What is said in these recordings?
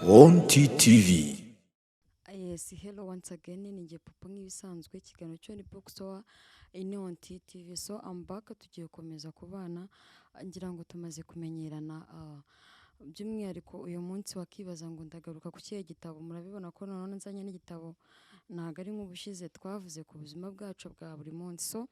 On TTV. Yes, hello once again. Ninjye Papa nk'ibisanzwe ikiganiro cyo ni Bookstore ine on TTV. So I'm back tugiye komeza kubana ngira ngo tumaze kumenyerana by'umwihariko uyu munsi wakibaza ngo ndagaruka ku kihe gitabo. Murabibona ko none nzanye n'igitabo ntago ari nk'ubushize twavuze ku buzima bwacu bwa buri munsi. So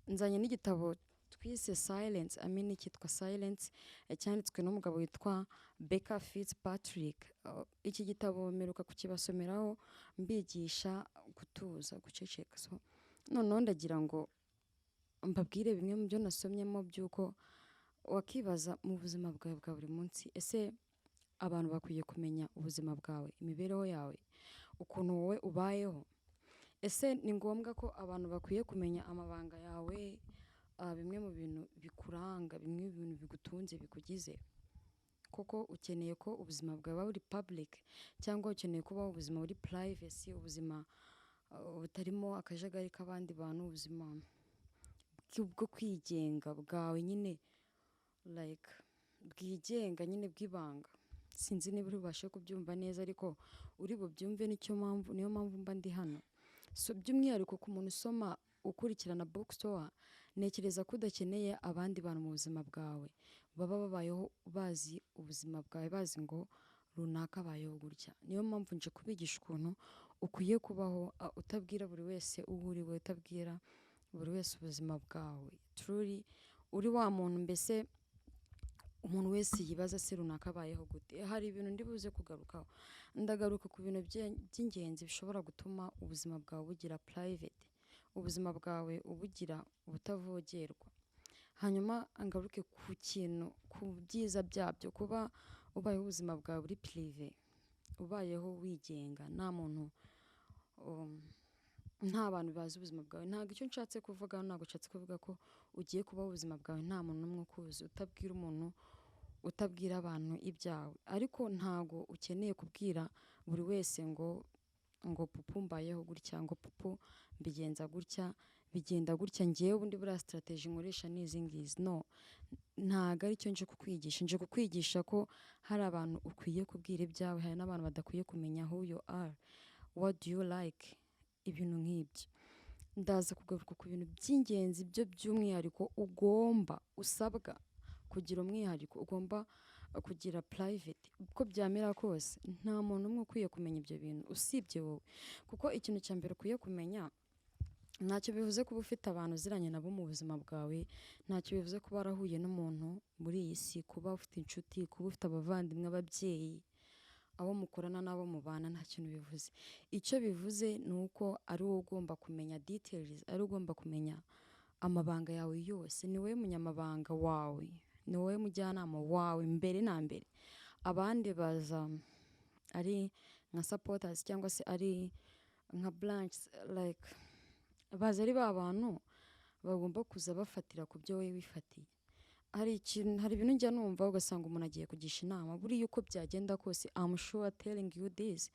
nzanye n'igitabo twise Silence, cyitwa Silence, cyanditswe n'umugabo witwa Becca Fitzpatrick. Iki gitabo meruka kukibasomeraho mbigisha gutuza, guceceka. So noneho ndagira ngo mbabwire bimwe mu byo nasomyemo by'uko wakibaza mu buzima bwawe bwa buri munsi, ese abantu bakwiye kumenya ubuzima bwawe, imibereho yawe, ukuntu wowe ubayeho. Ese ni ngombwa ko abantu bakwiye kumenya amabanga yawe, bimwe mu bintu bikuranga, bimwe mu bintu bigutunze bikugize. Koko ukeneye ko ubuzima bwawe buba buri public cyangwa ukeneye kubaho ubuzima buri privacy, ubuzima butarimo akajagari k'abandi bantu, ubuzima bwo kwigenga bwawe nyine, like bwigenga nyine bw'ibanga. Sinzi niba ubashe kubyumva neza, ariko uri bubyumve niyo mpamvu mba ndi hano. So by'umwihariko ku muntu usoma ukurikirana Bookstore, nekereza ko udakeneye abandi bantu mu buzima bwawe baba babayeho bazi ubuzima bwawe, bazi ngo runaka abayeho gutya. Niyo mpamvu nje kubigisha ukuntu ukwiye kubaho utabwira buri wese uwo uriwe, utabwira buri wese ubuzima bwawe. Truly uri wa muntu mbese umuntu wese yibaza se runaka abayeho gute. Hari ibintu ndi buze kugarukaho. Ndagaruka ku bintu by'ingenzi bishobora gutuma ubuzima bwawe bugira private, ubuzima bwawe ubugira ubutavogerwa. Hanyuma ngaruke ku kintu, ku byiza byabyo, kuba ubayeho ubuzima bwawe buri prive, ubayeho wigenga, nta muntu nta bantu bazi ubuzima bwawe. Ntabwo icyo nshatse kuvuga, ntabwo nshatse kuvuga ko ugiye kubaho ubuzima bwawe nta muntu n'umwe ukuzi, utabwira umuntu, utabwira abantu ibyawe. Ariko ntabwo ukeneye kubwira buri wese ngo pupu mbayeho gutya, ngo pupu mbigenza gutya, bigenda gutya, ngewe ubundi buriya strategy nkoresha n'izi ngizi. No, ntabwo ari cyo nje kukwigisha. Nje kukwigisha ko hari abantu ukwiye kubwira ibyawe, hari n'abantu badakwiye kumenya who you are, what do you like, ibintu nk'ibyo. Ndaza kugaruka ku bintu by'ingenzi byo by'umwihariko ugomba, usabwa kugira umwihariko, ugomba kugira private. Uko byamera kose nta muntu umwe ukwiye kumenya ibyo bintu usibye wowe. Kuko ikintu cya mbere ukwiye kumenya, ntacyo bivuze kuba ufite abantu uziranye nabo mu buzima bwawe, ntacyo bivuze kuba warahuye n'umuntu muri iyi si, kuba ufite inshuti, kuba ufite abavandimwe, ababyeyi, abo mukorana n'abo mubana, nta kintu bivuze. Icyo bivuze ni uko ari wowe ugomba kumenya details, ari ugomba kumenya amabanga yawe yose. Ni wowe munyamabanga wawe, ni wowe mujyanama wawe mbere na mbere. Abandi baza ari nka supporters cyangwa se ari nka blanks, like baza ari ba bantu bagomba kuza bafatira ku byo wowe wifatiye. Hari ibintu njya numva ugasanga umuntu agiye kugisha inama, buriya uko byagenda kose, I'm sure telling you this,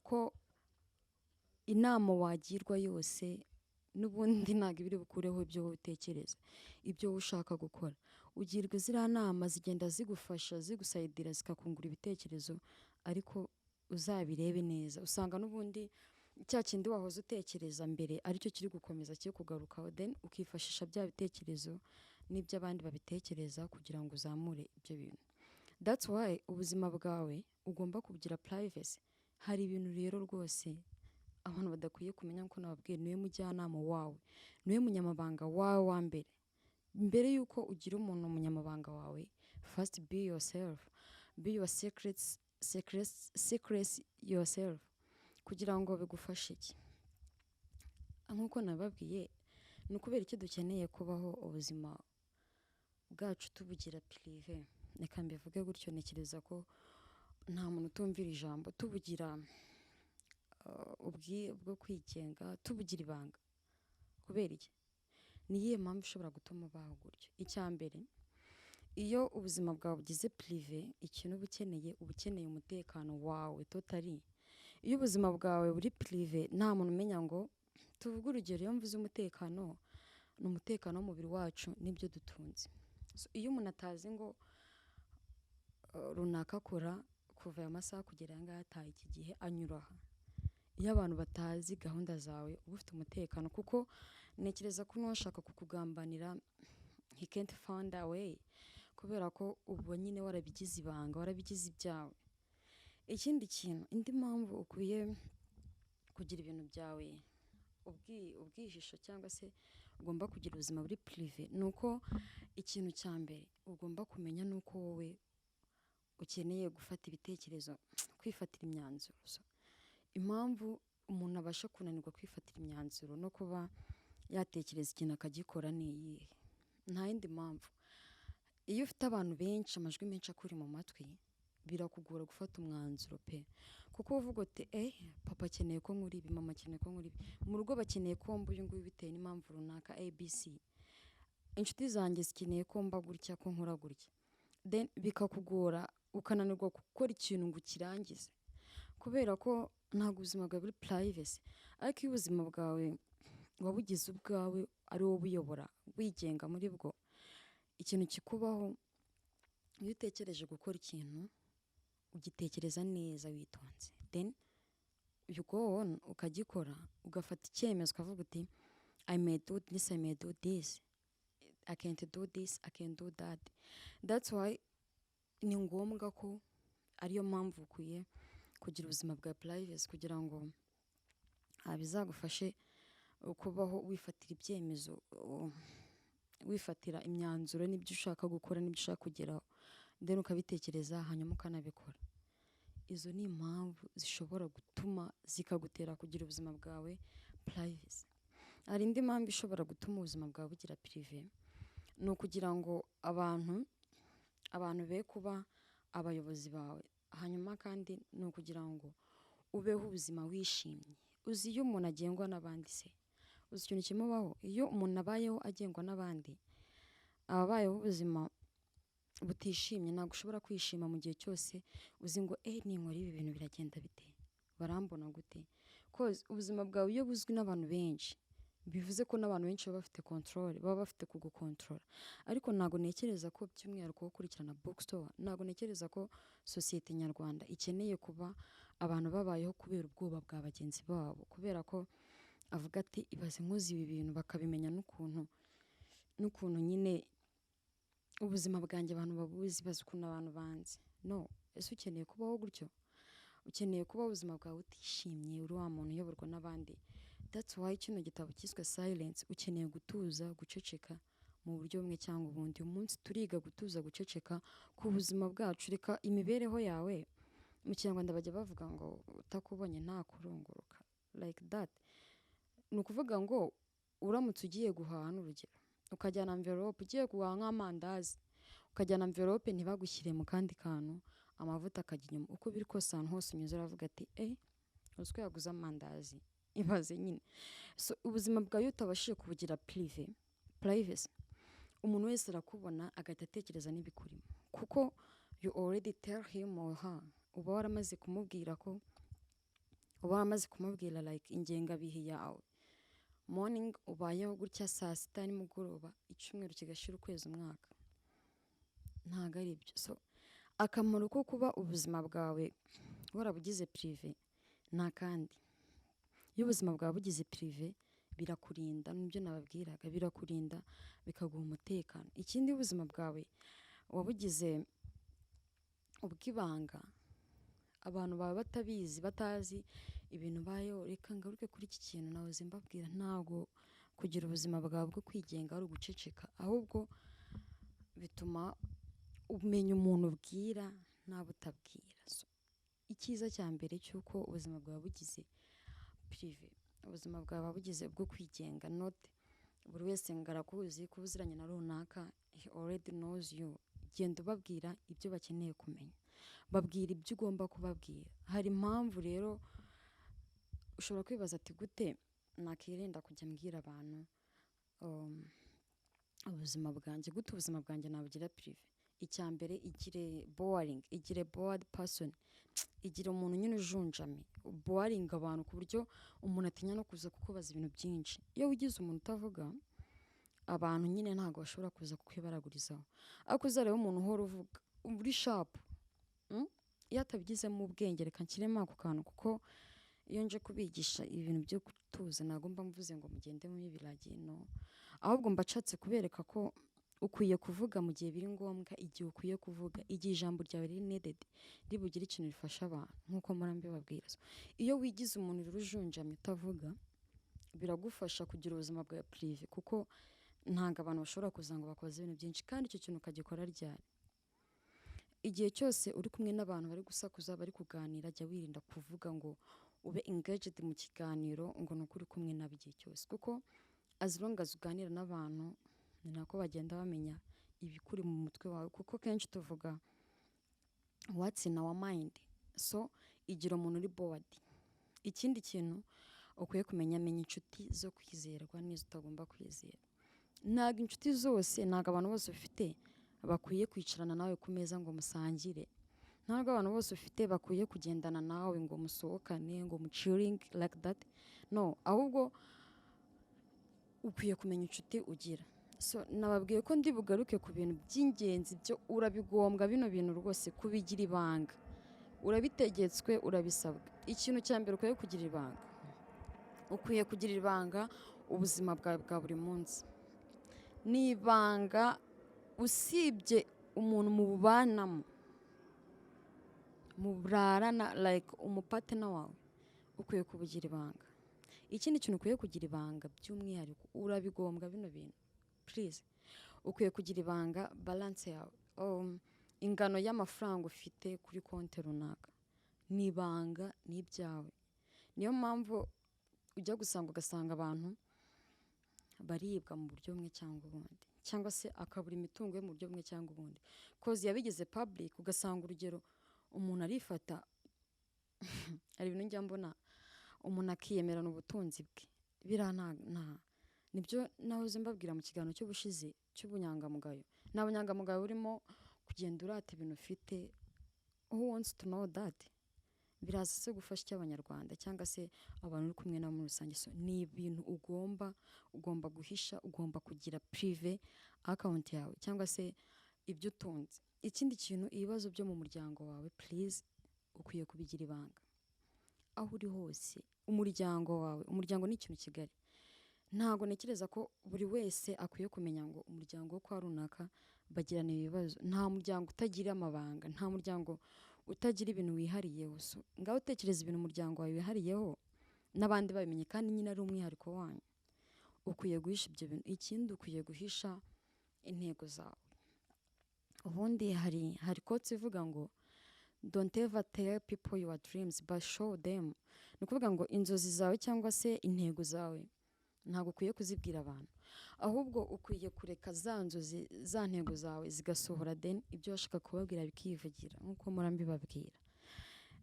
ko inama wagirwa yose n'ubundi ntabwo ibiri bukureho ibyo wowe utekereza, ibyo wowe ushaka gukora. Ugirwa ziriya nama zigenda zigufasha, zigusayidira, zikakungura ibitekerezo, ariko uzabirebe neza. Usanga n'ubundi cya kindi wahoze utekereza mbere aricyo kiri gukomeza kiri kugarukaho, then ukifashisha bya bitekerezo n'ibyo abandi babitekereza kugira ngo uzamure ibyo bintu. That's why ubuzima bwawe ugomba kugira privacy. Hari ibintu rero rwose abantu badakwiye kumenya, ko nababwiye niwe mujyanama wawe, niwe munyamabanga wawe wa mbere. Mbere yuko ugira umuntu umunyamabanga wawe, first be yourself, be your secrets yourself, kugira ngo bigufashe iki. Nk'uko nababwiye, ni ukubera iki dukeneye kubaho ubuzima bwacu tubugira prive. Reka mbivuge gutyo, ntekereza ko nta muntu utumvira ijambo, tubugira bwo kwigenga, tubugira ibanga. Kubera iki? Ni iyihe mpamvu ishobora gutuma ubaho gutyo? Icya mbere, iyo ubuzima bwawe bugize prive, ikintu uba ukeneye umutekano wawe totally. Iyo ubuzima bwawe buri prive, nta muntu umenya ngo, tuvuge urugero, iyo mvuze umutekano, ni umutekano w'umubiri wacu n'ibyo dutunze. So, iyo umuntu atazi ngo runaka akora kuva aya masaha kugera aya ngaya ataha iki gihe anyura aha, iyo abantu batazi gahunda zawe uba ufite umutekano, kuko ntekereza ko n'uwashaka kukugambanira he can't find a way, kubera ko uba nyine warabigize ibanga, warabigize ibyawe. Ikindi kintu, indi mpamvu ukwiye kugira ibintu byawe ubwihisho cyangwa se ugomba kugira ubuzima buri prive, ni uko ikintu cya mbere ugomba kumenya ni uko wowe ukeneye gufata ibitekerezo, kwifatira imyanzuro. So, impamvu umuntu abasha kunanirwa kwifatira imyanzuro no kuba yatekereza ikintu akagikora ni iyihe? Nta yindi mpamvu. Iyo ufite abantu benshi, amajwi menshi akuri mu matwi, birakugora gufata umwanzuro pe, kuko uvuga uti papa akeneye ko nkora ibi, mama akeneye ko nkora ibi, mu rugo bakeneye ko mba uyu nguyu bitewe n'impamvu runaka abc, inshuti zanjye zikeneye ko mba gutya, ko nkora gutya, then bikakugora ukananirwa gukora ikintu ngo ukirangize, kubera ko ntabwo ubuzima bwawe buri privacy. Ariko iyo ubuzima bwawe wabugize ubwawe, ari wowe ubuyobora, wigenga muri bwo, ikintu kikubaho, iyo utekereje gukora ikintu ugitekereza neza witonze, then you go on ukagikora, ugafata icyemezo ukavuga uti I may do this, I may do this, I can't do this, I can do that. That's why ni ngombwa ko ariyo mpamvu ukwiye kugira ubuzima bwa privacy, kugira ngo bizagufashe kubaho wifatira ibyemezo, wifatira imyanzuro n'ibyo ushaka gukora n'ibyo ushaka kugeraho, then ukabitekereza hanyuma ukanabikora. Izo ni impamvu zishobora gutuma zikagutera kugira ubuzima bwawe privacy. Hari indi mpamvu ishobora gutuma ubuzima bwawe bugira prive, ni ukugira ngo abantu be kuba abayobozi bawe, hanyuma kandi ni ukugira ngo ubeho ubuzima wishimye. Uzi iyo umuntu agengwa n'abandi se, uzi ikintu kimubaho? Iyo umuntu abayeho agengwa n'abandi, aba abayeho ubuzima butishimye. Ntabwo ushobora kwishima mu gihe cyose uzi ngo ninkora ibi bintu biragenda bite, barambona gute. Cause ubuzima bwawe iyo buzwi n'abantu benshi, bivuze ko n'abantu benshi baba bafite control, baba bafite kugukontorora. Ariko ntabwo ntekereza ko by'umwihariko gukurikirana Bookstore, ntabwo ntekereza ko sosiyete nyarwanda ikeneye kuba abantu babayeho kubera ubwoba bwa bagenzi babo, kubera ko avuga ati ibaze nkoze ibi bintu bakabimenya n'ukuntu nyine ubuzima bwanjye abantu babuzi, bazi ukuntu abantu banzi. No, ese ukeneye kubaho gutyo? Ukeneye kuba ubuzima bwawe utishimye, uri wa muntu uyoborwa n'abandi. That's why kino gitabo cyiswe Silence, ukeneye gutuza, guceceka mu buryo bumwe cyangwa ubundi. Umunsi turiga gutuza, guceceka ku buzima bwacu. Reka imibereho yawe, mu Kinyarwanda bajya bavuga ngo utakubonye nta kurunguruka, like that. Ni ukuvuga ngo uramutse ugiye guhaha n'urugero, ukajyana envelope, ugiye guhaha nk'amandazi, ukajyana envelope ntibagushyire mu kandi kantu, amavuta akajya inyuma. Uko biri kose ahantu hose unyuze uravuga ati uzi ko yaguze amandazi, ibaze nyine. So, ubuzima bwawe utabashije kubugira privacy, umuntu wese arakubona agahita atekereza n'ibikurimo, kuko you already tell him or her, uba waramaze kumubwira like ingengabihe yawe. Morning ubayeho gutya, saa sita nimugoroba, icyumweru kigashira, ukwezi, umwaka. Ntabwo ari ibyo. So, akamaro ko kuba ubuzima bwawe warabugize prive nta kandi. Iyo ubuzima bwawe bugize prive, birakurinda, n'ibyo nababwiraga, birakurinda, bikaguha umutekano. Ikindi, ubuzima bwawe wabugize ubw'ibanga, abantu baba batabizi, batazi ibintu bayo. Reka ngaruke kuri iki kintu nahoze mbabwira, ntabwo kugira ubuzima bwawe bwo kwigenga ari uguceceka, ahubwo bituma umenya umuntu ubwira n'abo utabwira. So, icyiza cya mbere cy'uko ubuzima bwawe bugize prive, ubuzima bwawe bugize bwo kwigenga, not buri wese ngarakuzi kuba uziranye na runaka, he already knows you. Genda ubabwira ibyo bakeneye kumenya, babwira ibyo ugomba kubabwira. Hari impamvu rero ushobora kwibaza ati gute nakirinda kujya mbwira abantu ubuzima bwanjye, gute ubuzima bwanjye nabugira prive. Icya mbere, igire bored person, igira umuntu nyine ujunjame, boring abantu ku buryo umuntu atinya no kuza kukubaza ibintu byinshi. Iyo ugize umuntu utavuga, abantu nyine ntabwo bashobora kuza kukwibaragurizaho, ariko uzareba umuntu uhora uvuga uri sharp, iyo atabigizemo ubwenge, reka nshyiremo ako kantu, kuko iyo nje kubigisha ibintu byo gutuza ntabwo mba mvuze ngo mugende mu ibiragi, no, ahubwo mba nshatse kubereka ko ukwiye kuvuga mu gihe biri ngombwa, igihe ukwiye kuvuga, igihe ijambo ryawe riri needed, ribugire ikintu rifasha abantu, nk'uko mpora mbibabwira. Iyo wigize umuntu rero ujunjamye utavuga, biragufasha kugira ubuzima bwa prive, kuko ntabwo abantu bashobora kuza ngo bakoze ibintu byinshi, kandi icyo kintu ukagikora ryari. Igihe cyose uri kumwe n'abantu bari gusakuza, bari kuganira, jya wirinda kuvuga ngo ube engaged mu kiganiro ngo ni ukuri kumwe nabo igihe cyose, kuko as long as uganira n'abantu ni nako bagenda bamenya ibikuri mu mutwe wawe, kuko kenshi tuvuga what's in our mind. So igira umuntu uri bored. Ikindi kintu ukwiye kumenya inshuti zo kwizerwa n'izo utagomba kwizera. Ntabwo inshuti zose, ntabwo abantu bose ufite bakwiye kwicarana nawe ku meza ngo musangire, ntabwo abantu bose ufite bakwiye kugendana nawe ngo musohokane, ngo chilling like that, no, ahubwo ukwiye kumenya inshuti ugira. So nababwiye ko ndi bugaruke ku bintu by'ingenzi byo urabigombwa, bino bintu rwose kubigira ibanga, urabitegetswe, urabisabwa. Ikintu cya mbere ukwiye kugira ibanga, ukwiye kugira ibanga ubuzima bwawe bwa buri munsi. Ni ibanga usibye umuntu mubanamo, mubrarana, like umupatena wawe, ukwiye kubugira ibanga. Ikindi kintu ukwiye kugira ibanga by'umwihariko, urabigombwa bino bintu, please, ukwiye kugira ibanga balance yawe, ingano y'amafaranga ufite kuri konti runaka, ni ibanga, ni ibyawe. Niyo mpamvu ujya gusanga ugasanga abantu baribwa mu buryo bumwe cyangwa ubundi, cyangwa se akabura imitungo ye mu buryo bumwe cyangwa ubundi, cause yabigeze public. Ugasanga urugero umuntu arifata ari ibintu njya mbona, umuntu akiyemerana ubutunzi bwe, biriya nibyo nahoze mbabwira mu kiganiro cy'ubushize cy'ubunyangamugayo. Nta bunyangamugayo burimo kugenda urata ibintu ufite. Who wants to know that? Biraza se gufasha cy'abanyarwanda cyangwa se abantu uri kumwe nabo muri rusange. So ni ibintu ugomba guhisha, ugomba kugira prive account yawe cyangwa se ibyo utunze. Ikindi kintu, ibibazo byo mu muryango wawe, please, ukwiye kubigira ibanga aho uri hose. Umuryango wawe, umuryango ni ikintu kigari. Ntago nekereza ko buri wese akwiye kumenya ngo umuryango wo kwa runaka bagirana ibibazo. Nta muryango utagira amabanga, nta muryango utagira ibintu wihariyeho. So ngaho utekereza ibintu umuryango wawe wihariyeho n'abandi babimenye, kandi nyine ari umwihariko wanyu. Ukwiye guhisha ibyo bintu. Ikindi, ukwiye guhisha intego zawe. Ubundi hari quote ivuga ngo don't ever tell people your dreams but show them. Ni ukuvuga ngo inzozi zawe cyangwa se intego zawe ntabwo ukwiye kuzibwira abantu, ahubwo ukwiye kureka za nzozi, za ntego zawe zigasohora, then ibyo washaka kubabwira bikivugira, nk'uko murambibabwira.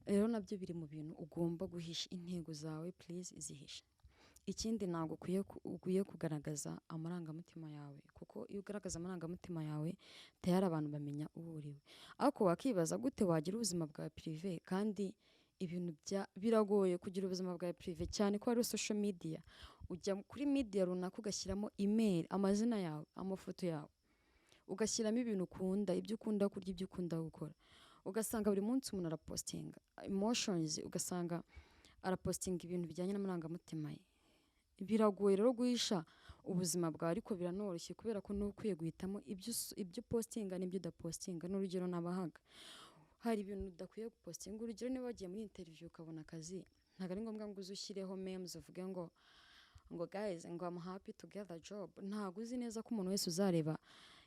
Rero nabyo biri mu bintu ugomba guhisha. Intego zawe please zihisha. Ikindi, ntabwo ukwiye kugaragaza amarangamutima yawe, kuko iyo ugaragaza amarangamutima yawe tayari abantu bamenya uwo uriwe. Ariko wakibaza gute wagira ubuzima bwa prive, kandi ibintu biragoye kugira ubuzima bwa prive, cyane ko hari social media. Ujya kuri media runaka ugashyiramo email, amazina yawe, amafoto yawe, ugashyiramo ibintu ukunda, ibyo ukunda kurya, ibyo ukunda gukora. Ugasanga buri munsi umuntu arapostinga emotions, ugasanga arapostinga ibintu bijyanye n'amarangamutima ye. Biragoye rero guhisha ubuzima bwawe, ariko biranoroshye kubera ko n'ukwiye guhitamo ibyo postinga n'ibyo udapostinga. N'urugero nabahaga, hari ibintu udakwiye gupostinga. Urugero, niba wagiye muri interview ukabona akazi, ntabwo ari ngombwa ngo uzushyireho memes uvuge ngo guys, ngo I'm happy to get a job. Ntabwo uzi neza ko umuntu wese uzareba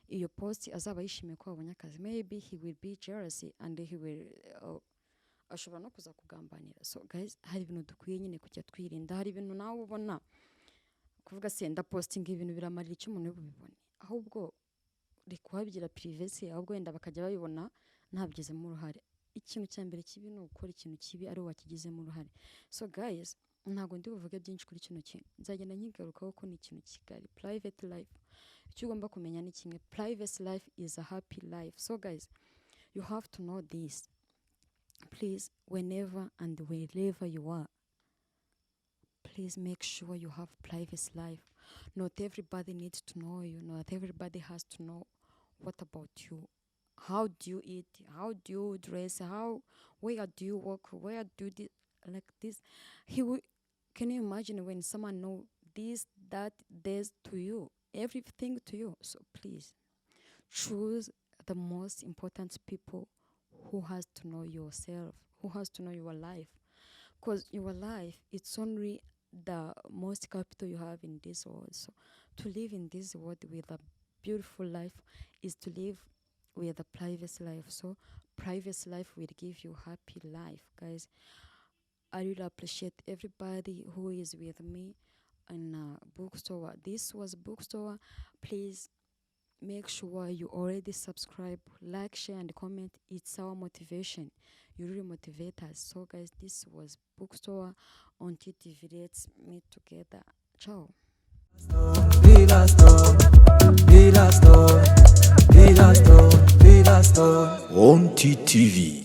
iyo post azaba yishimiye ko wabonye akazi. Maybe he will be jealous and he will ashobora no kuza kugambanira. So guys, hari ibintu dukwiye nyine kujya twirinda. Hari ibintu nawe ubona kuvuga se ndaposting ibintu biramarira icyo umuntu bubibone, ahubwo reka wabigira privacy, ahubwo wenda bakajya babibona ntabigizemo uruhare. Ikintu cya mbere kibi ni ukora ikintu kibi ari wakigizemo uruhare. So guys, ntabwo ndi buvuge byinshi kuri kino kintu, nzagenda nkigarukaho ko ni ikintu kigari. Private life, icyo ugomba kumenya ni kimwe, private life is a happy life. So guys, you have to know this. Please, whenever and wherever you are, please make sure you have private life. not everybody needs to know you. Not everybody has to know what about you. How do you eat? How do you dress? Where do you work? Where do you like this? Can you imagine when someone know this, that, this to you, everything to you? So please choose the most important people who has to know yourself, who has to know your life. Because your life, it's only the most capital you have in this world. So to live in this world with a beautiful life is to live with a private life. So private life will give you happy life, guys. I really appreciate everybody who is with me in bookstore. This was bookstore. Please make sure you already subscribe, like, share, and comment. It's our motivation. You really motivate us. So guys, this was bookstore on TTV. Let's meet together. Ciao. Vida Store, Vida Store, Vida Store, Vida Store on TTV.